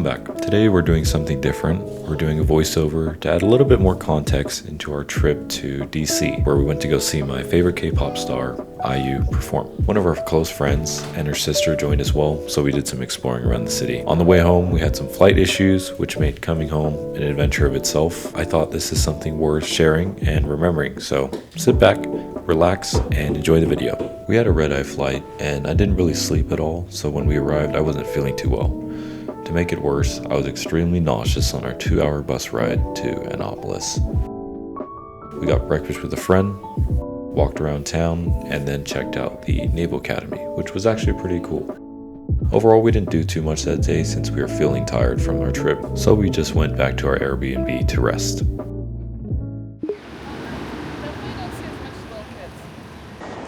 back. Today we're doing something different. We're doing a voiceover to add a little bit more context into our trip to DC, where we went to go see my favorite K-pop star, IU, perform. One of our close friends and her sister joined as well, so we did some exploring around the city. On the way home, we had some flight issues, which made coming home an adventure of itself. I thought this is something worth sharing and remembering, so sit back, relax, and enjoy the video. We had a red-eye flight, and I didn't really sleep at all, so when we arrived, I wasn't feeling too well. To make it worse, I was extremely nauseous on our 2-hour bus ride to Annapolis. We got breakfast with a friend, walked around town, and then checked out the Naval Academy, which was actually pretty cool. Overall, we didn't do too much that day since we were feeling tired from our trip, so we just went back to our Airbnb to rest.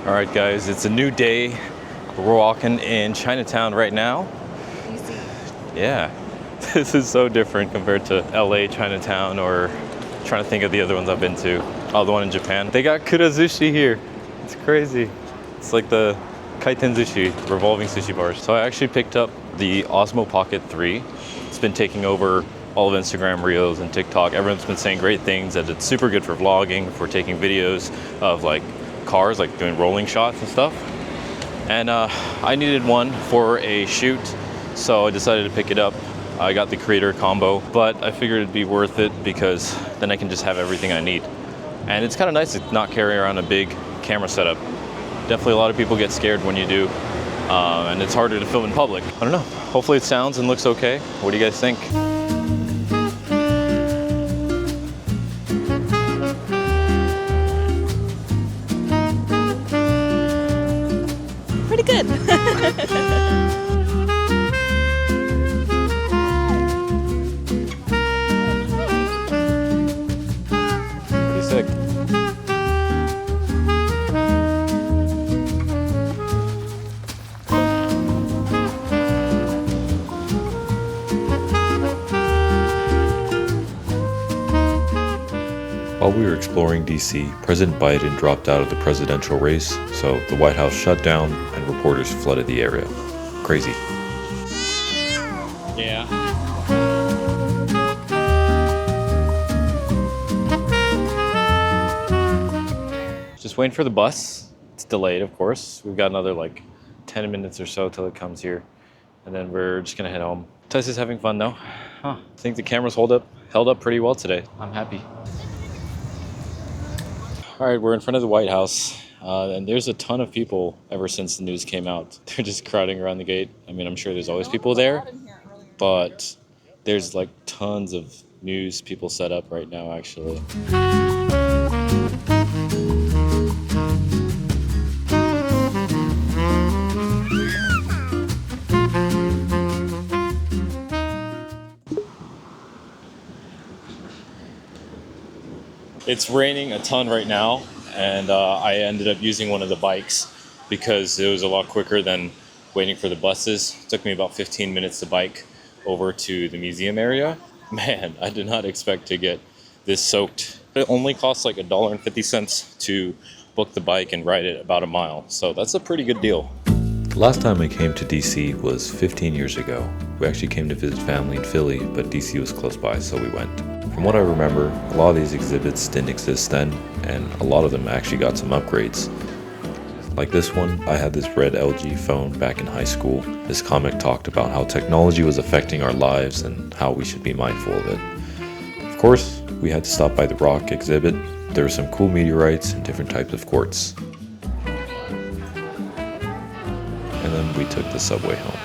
Alright guys, it's a new day. We're walking in Chinatown right now. Easy. Yeah, this is so different compared to LA Chinatown, or trying to think of the other ones I've been to. Oh, the one in Japan. They got kurazushi here. It's crazy. It's like the kaiten sushi, revolving sushi bars. So I actually picked up the Osmo Pocket 3. It's been taking over all of Instagram Reels and TikTok. Everyone's been saying great things, that it's super good for vlogging, for taking videos of like cars, like doing rolling shots and stuff. And I needed one for a shoot, so I decided to pick it up. I got the creator combo, but I figured it'd be worth it because then I can just have everything I need. And it's kind of nice to not carry around a big camera setup. Definitely a lot of people get scared when you do, and it's harder to film in public. I don't know, hopefully it sounds and looks okay. What do you guys think? Pretty good. Pretty sick. While we were exploring DC, President Biden dropped out of the presidential race, so the White House shut down and reporters flooded the area. Crazy. Yeah. Just waiting for the bus. It's delayed, of course. We've got another like 10 minutes or so till it comes here, and then we're just gonna head home. Tess having fun though. I think the cameras held up pretty well today. I'm happy. All right, we're in front of the White House, and there's a ton of people ever since the news came out. They're just crowding around the gate. I mean, I'm sure there's always people there, but there's like tons of news people set up right now, actually. It's raining a ton right now, and I ended up using one of the bikes because it was a lot quicker than waiting for the buses. It took me about 15 minutes to bike over to the museum area. Man, I did not expect to get this soaked. It only costs like $1.50 to book the bike and ride it about a mile, so that's a pretty good deal. The last time I came to DC was 15 years ago. We actually came to visit family in Philly, but DC was close by, so we went. From what I remember, a lot of these exhibits didn't exist then, and a lot of them actually got some upgrades. Like this one, I had this red LG phone back in high school. This comic talked about how technology was affecting our lives and how we should be mindful of it. Of course, we had to stop by the rock exhibit. There were some cool meteorites and different types of quartz. And then we took the subway home.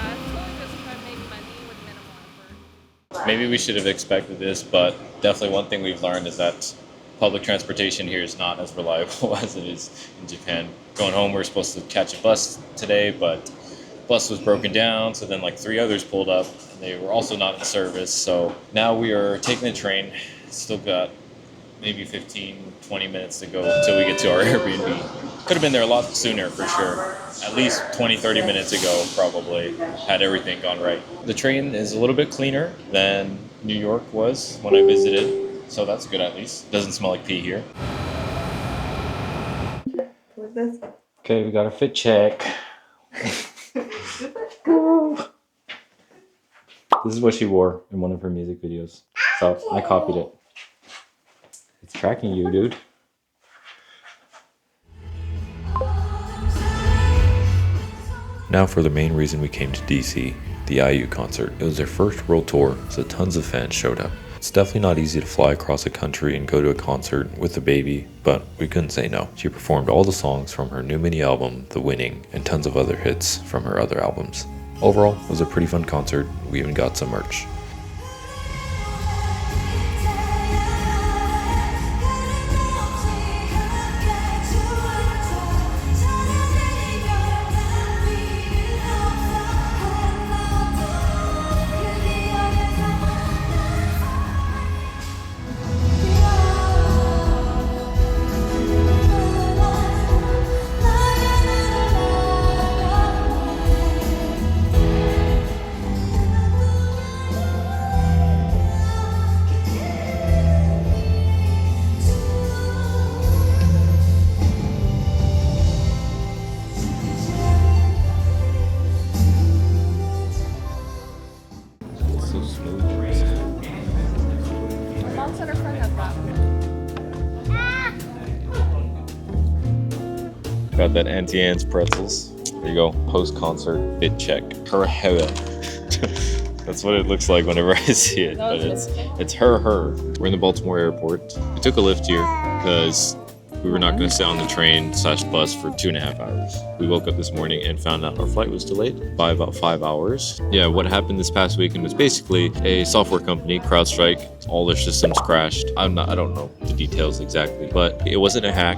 Maybe we should have expected this, but definitely one thing we've learned is that public transportation here is not as reliable as it is in Japan. Going home, we were supposed to catch a bus today, but the bus was broken down, so then like 3 others pulled up, and they were also not in service. So now we are taking the train. Still got maybe 15-20 minutes to go until we get to our Airbnb. Could have been there a lot sooner for sure. At least 20-30 minutes ago, probably, had everything gone right. The train is a little bit cleaner than New York was when I visited, so that's good at least. Doesn't smell like pee here. What's this? Okay, we got a fit check. This is what she wore in one of her music videos. So I copied it. It's tracking you, dude. Now for the main reason we came to DC, the IU concert. It was their first world tour, so tons of fans showed up. It's definitely not easy to fly across the country and go to a concert with a baby, but we couldn't say no. She performed all the songs from her new mini album, The Winning, and tons of other hits from her other albums. Overall, it was a pretty fun concert. We even got some merch. So smooth. Mom said her friend had that. Got that Auntie Anne's pretzels. There you go. Post-concert fit check. That's what it looks like whenever I see it. But it's her. We're in the Baltimore airport. We took a lift here because we were not going to sit on the train/bus for 2.5 hours. We woke up this morning and found out our flight was delayed by about 5 hours. Yeah, what happened this past weekend was basically a software company, CrowdStrike, all their systems crashed. I don't know the details exactly, but it wasn't a hack.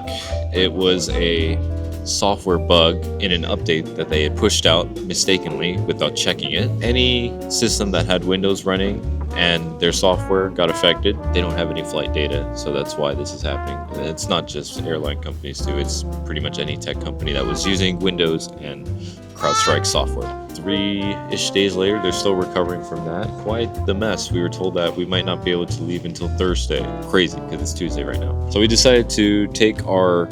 It was a software bug in an update that they had pushed out mistakenly without checking it. Any system that had Windows running and their software got affected, they don't have any flight data, so that's why this is happening. And it's not just airline companies too, it's pretty much any tech company that was using Windows and CrowdStrike software. 3-ish days later, they're still recovering from that. Quite the mess. We were told that we might not be able to leave until Thursday. Crazy, because it's Tuesday right now. So we decided to take our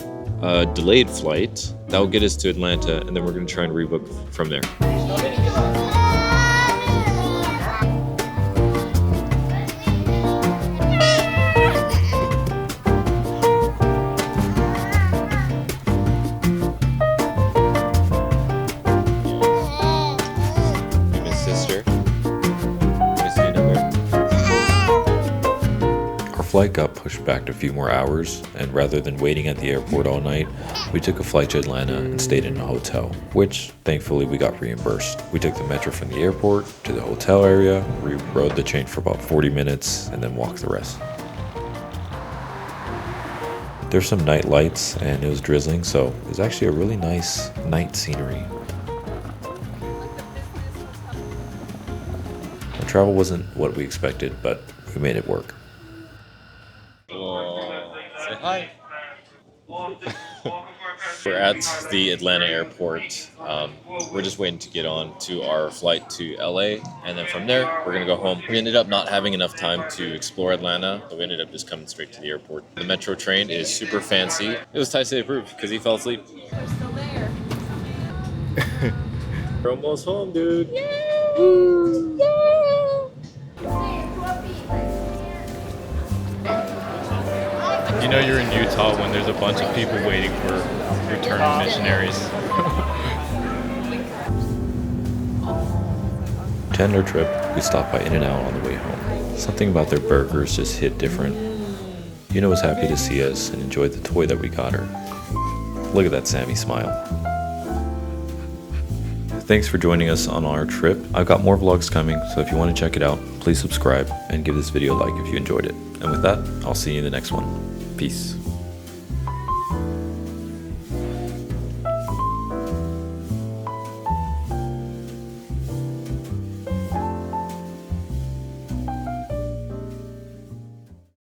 delayed flight. That will get us to Atlanta, and then we're going to try and rebook from there. Miss sister. Miss you number. Our flight got pushed back a few more hours, and rather than waiting at the airport all night, we took a flight to Atlanta and stayed in a hotel, which thankfully we got reimbursed. We took the metro from the airport to the hotel area, we rode the train for about 40 minutes, and then walked the rest. There's some night lights and it was drizzling, so it was actually a really nice night scenery. Our travel wasn't what we expected, but we made it work. Say hi. We're at the Atlanta airport. We're just waiting to get on to our flight to LA, and then from there, we're gonna go home. We ended up not having enough time to explore Atlanta, so we ended up just coming straight to the airport. The metro train is super fancy. It was Taisei approved because he fell asleep. We're still there. We're almost home, dude. Woo! You know you're in Utah when there's a bunch of people waiting for returning missionaries. To end our trip, we stopped by In-N-Out on the way home. Something about their burgers just hit different. Una was happy to see us and enjoyed the toy that we got her. Look at that Sammy smile. Thanks for joining us on our trip. I've got more vlogs coming, so if you want to check it out, please subscribe and give this video a like if you enjoyed it. And with that, I'll see you in the next one. Peace.